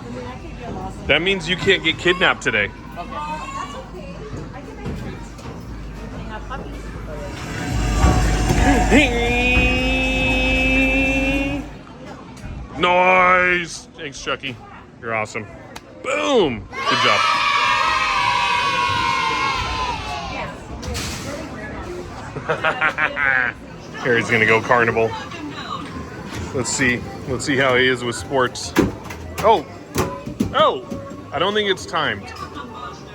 mean, I could get lost. That means you can't get kidnapped today. That's okay. I can make treats. They have puppies. Nice. Thanks, Chucky. You're awesome. Boom. Good job. Harry's gonna go carnival. Let's see how he is with sports. Oh, I don't think it's timed.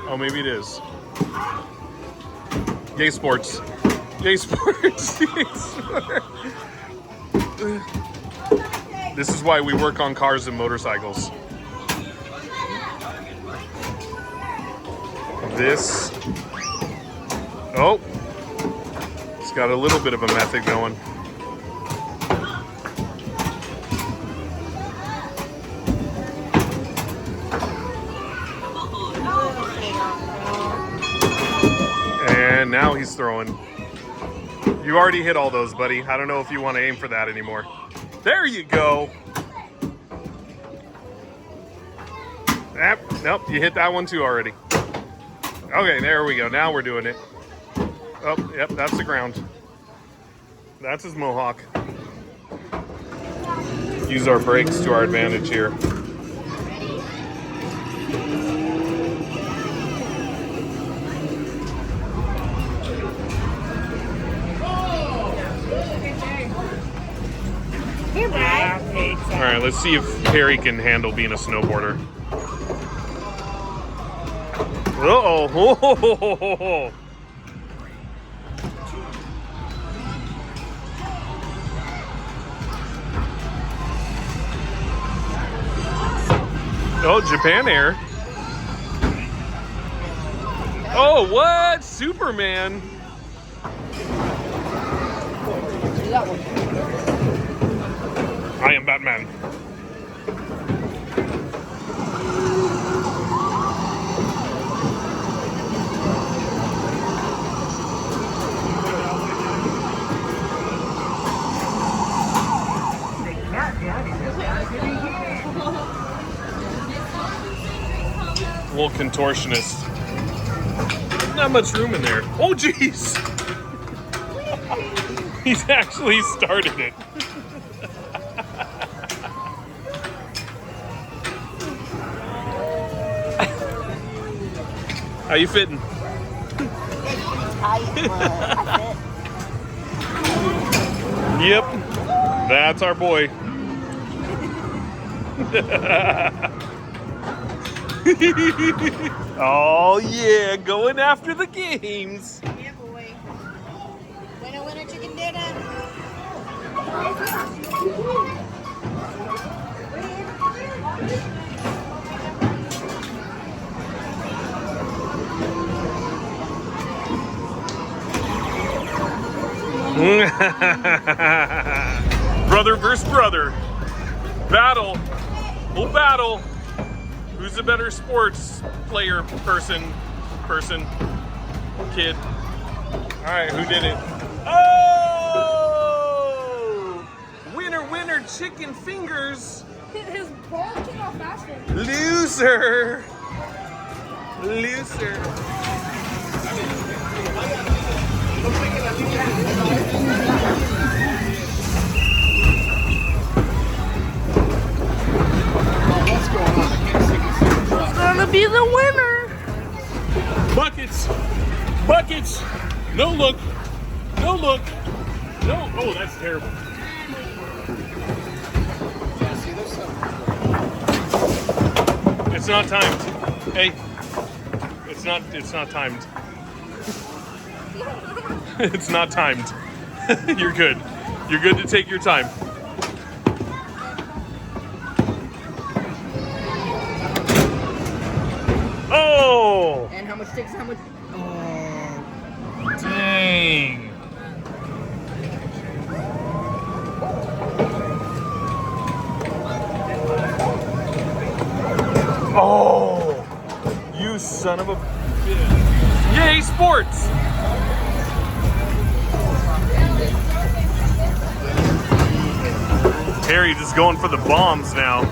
Oh, maybe it is. Yay sports. Yay sports. Yay sports. This is why we work on cars and motorcycles. This. Oh. It's got a little bit of a method going. And now he's throwing. You already hit all those, buddy. I don't know if you want to aim for that anymore. There you go. Nope, you hit that one too already. Okay, there we go. Now we're doing it. Oh, yep, that's the ground. That's his mohawk. Use our brakes to our advantage here. Here, Brad. All right, let's see if Harry can handle being a snowboarder. Uh-oh. Oh, Japan Air. Oh, what? Superman. I am Batman. Little contortionist. Not much room in there. Oh, jeez. He's actually started it. How you fitting? Yep. That's our boy. Oh yeah, going after the games. Yeah, boy. Winner, winner, chicken dinner. Brother versus brother. Battle. We'll battle. Who's the better sports player, person, kid? All right, who did it? Oh! Winner, winner, chicken fingers. His ball came out faster. Loser. Loser. What's going on? I can't see this. Who's gonna be the winner? Buckets. Buckets. No look. No look. No. Oh, that's terrible. Yeah, see, there's some. It's not timed. Hey. It's not timed. It's not timed. You're good. You're good to take your time. Oh! And how much takes how much? Dang. Oh! You son of a bitch. Yay, sports! Harry just going for the bombs now.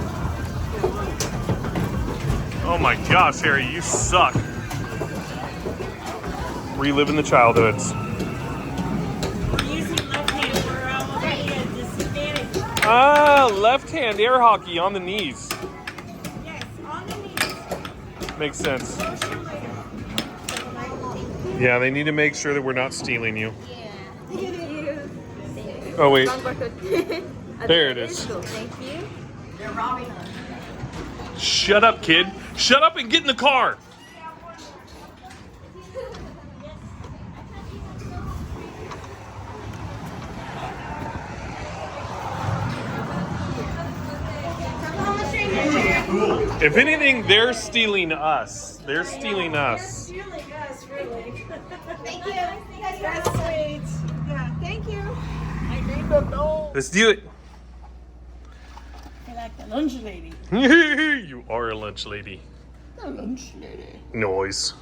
Oh my gosh, Harry, you suck. Reliving the childhoods. Using left hand for already a disadvantage. Ah, left hand air hockey on the knees. Yes, on the knees. Makes sense. Yeah, they need to make sure that we're not stealing you. Yeah. Oh, wait. There it is. Thank you. They're robbing us. Shut up, kid. Shut up and get in the car. If anything, they're stealing us. They're stealing us. Stealing us, really. Thank you. That's sweet. Yeah, thank you. I need to know. Let's do it. I like the lunch lady. You are a lunch lady. The lunch lady. Noise.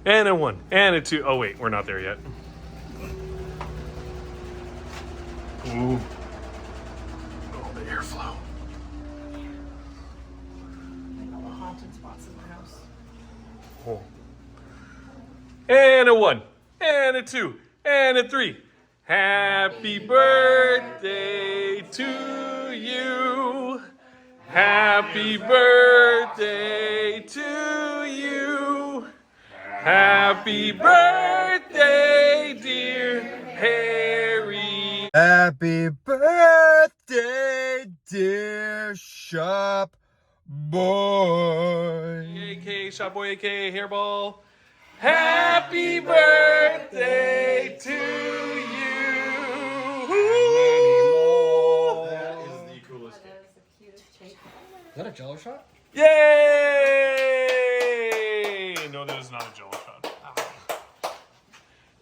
And a 1. And a 2. Oh, wait. We're not there yet. Ooh. Oh, the airflow. All the haunted spots in the house. Oh. And a 1. And a 2. And a 3. Happy birthday to you. Happy birthday to you. Happy birthday, dear Harry. Happy birthday, dear shop boy. AKA Shopboy, AKA Hairball. Happy birthday to you. That is the coolest cake. Is that a Jello shot? Yay! No, that is not a Jello shot.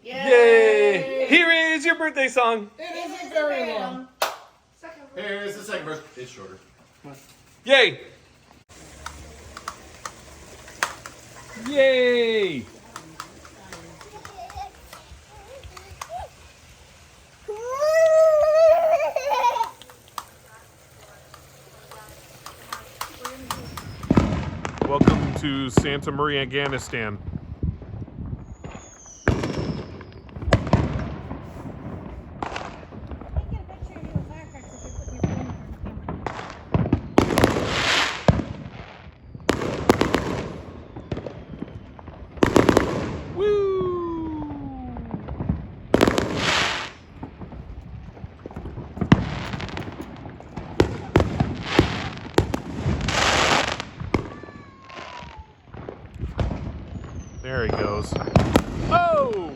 Yay! Here is your birthday song. It isn't very long. Here's the second verse. It's shorter. Yay! Yay! Welcome to Santa Maria, Afghanistan. Woo! he goes. Oh!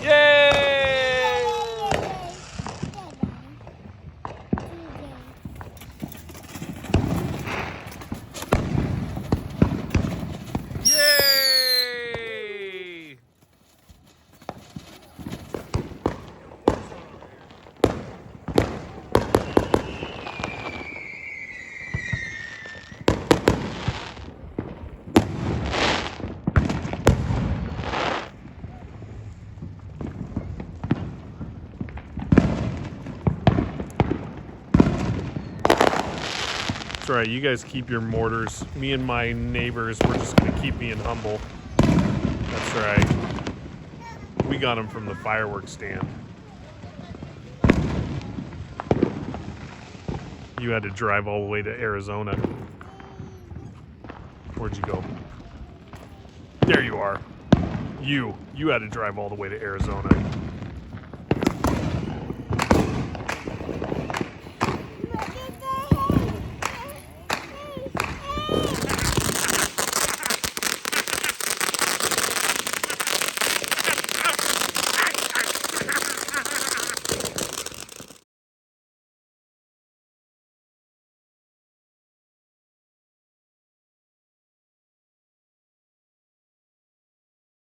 Yay! Yay! That's right, you guys keep your mortars. Me and my neighbors, we're just gonna keep being humble. That's right. We got them from the fireworks stand. You had to drive all the way to Arizona. Where'd you go? There you are. You had to drive all the way to Arizona.